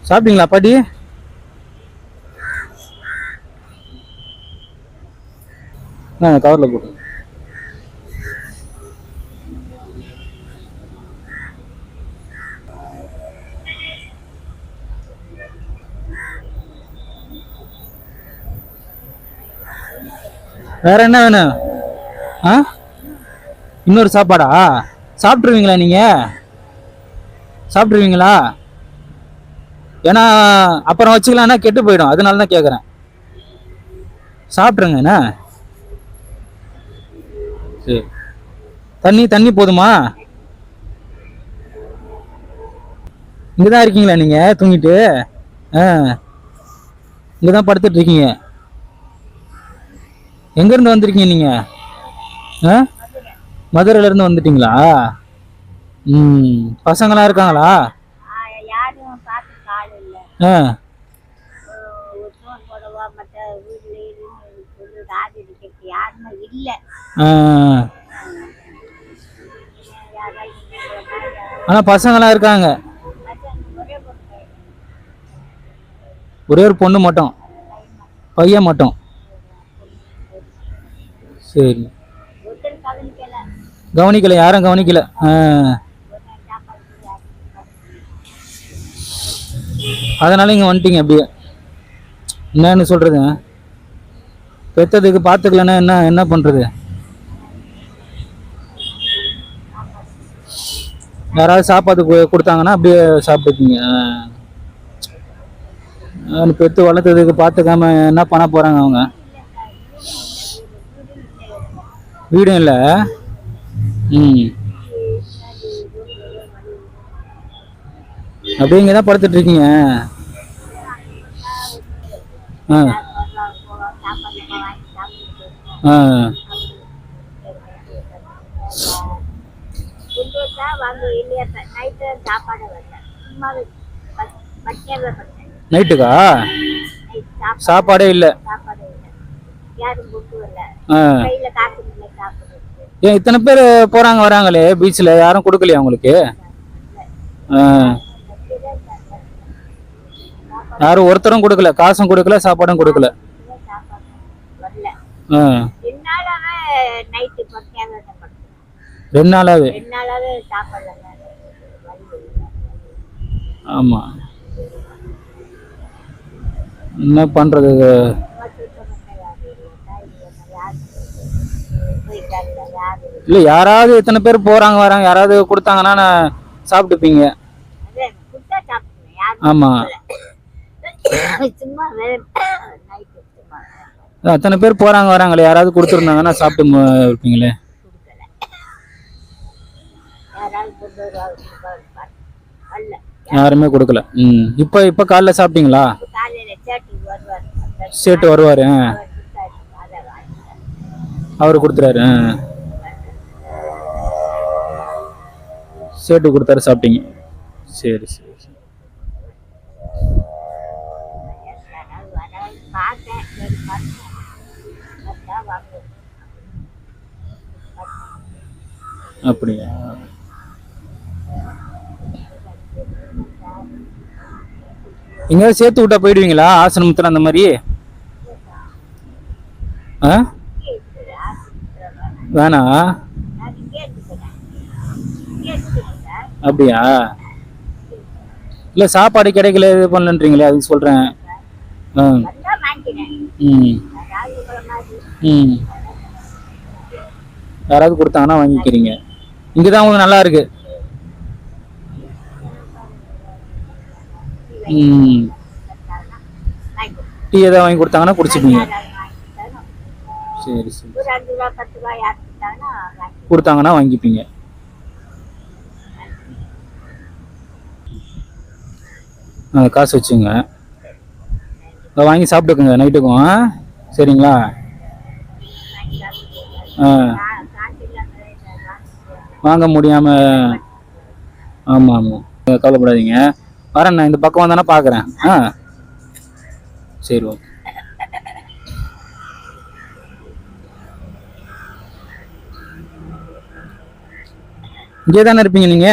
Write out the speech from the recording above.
சாப்பிட்டீங்களா பாட்டி? கவரில் போட்டு. வேற என்ன வேணும்? இன்னொரு சாப்பாடா? சாப்பிட்ருவீங்களா நீங்க? சாப்பிட்ருவீங்களா? ஏன்னா அப்புறம் வச்சுக்கலாம்னா கெட்டு போயிடும், அதனால தான் கேட்குறேன். சாப்பிட்ருங்கண்ணா. சரி. தண்ணி போதுமா? இங்கதான் இருக்கீங்களா நீங்க தூங்கிட்டு? இங்கதான் படுத்துட்டு இருக்கீங்க. எங்க இருந்து வந்திருக்கீங்க நீங்க? மதுரையில இருந்து வந்துட்டீங்களா? பசங்களாம் இருக்காங்களா? ஆனா பசங்களாம் இருக்காங்க. ஒரே ஒரு பொண்ணு மட்டும், பையன் மட்டும். சரி. கவனிக்கல, யாரும் கவனிக்கல. அதனால இங்க வந்துட்டீங்க அப்படியே. என்னன்னு சொல்றது? பெத்ததுக்கு பாத்துக்கலன்னா என்ன பண்றது? யாராவது சாப்பாடு கொடுத்தாங்கன்னா அப்படியே சாப்பிட்டுக்கீங்க. பெத்து வளர்த்ததுக்கு பாத்துக்காம என்ன பண்ண போறாங்க அவங்க? வீடும் இல்ல. அப்படியே இங்கதான் படுத்துட்டு இருக்கீங்க. நைட்டுக்கா? சாப்பாடே இல்ல. ஏன் இத்தனை பேர் போறாங்க வராங்களே பீச்ல, யாரும் கொடுக்கலையா உங்களுக்கு? யாரும் ஒருத்தரும் கொடுக்கல, காசும் கொடுக்கல, சாப்பாடும் கொடுக்கல. ரெண்டு நாளாவே. ஆமா, என்ன பண்றது? இல்ல யாராவது இத்தனை பேர் போறாங்க வராங்க, யாராவது கொடுத்தாங்கன்னா சாப்பிட்டுப்பீங்க. ஆமா, அத்தனை பேர் போறாங்க வராங்களே, யாராவது கொடுத்துருந்தாங்கன்னா சாப்பிட்டு இருப்பீங்களே. யாருமே கொடுக்கல. இப்ப காலைல சாப்பிட்டீங்களா? சேட்டு வருவாரு, அவரு கொடுத்துறாரு. சேட்டு கொடுத்தாரு, சாப்பிட்டீங்க. சரி சரி. அப்படியா? எங்கேயாவது சேர்த்து விட்டா போயிடுவீங்களா ஆசிரமத்துல அந்த மாதிரி? வேணா? அப்படியா? இல்ல சாப்பாடு கிடைக்கல, இது பண்ணலன்றீங்களே, அதுக்கு சொல்றேன். யாராவது கொடுத்தாங்கன்னா வாங்கிக்கிறீங்க. இங்கதான் உங்களுக்கு நல்லா இருக்கு. டீ ஏதாவது வாங்கி கொடுத்தாங்கன்னா குடிச்சுப்பீங்க. சரி சரி. கொடுத்தாங்கன்னா வாங்கிப்பீங்க. காசு வச்சுங்க, வாங்கி சாப்பிட்டுக்குங்க நைட்டுக்கும். சரிங்களா? வாங்க முடியாம. ஆமா ஆமா, கவலைப்படாதீங்க. வரேன், நான் இந்த பக்கம் வந்தானே பாக்குறேன். சரி, ஓகே. இங்கே தானே இருப்பீங்க நீங்க?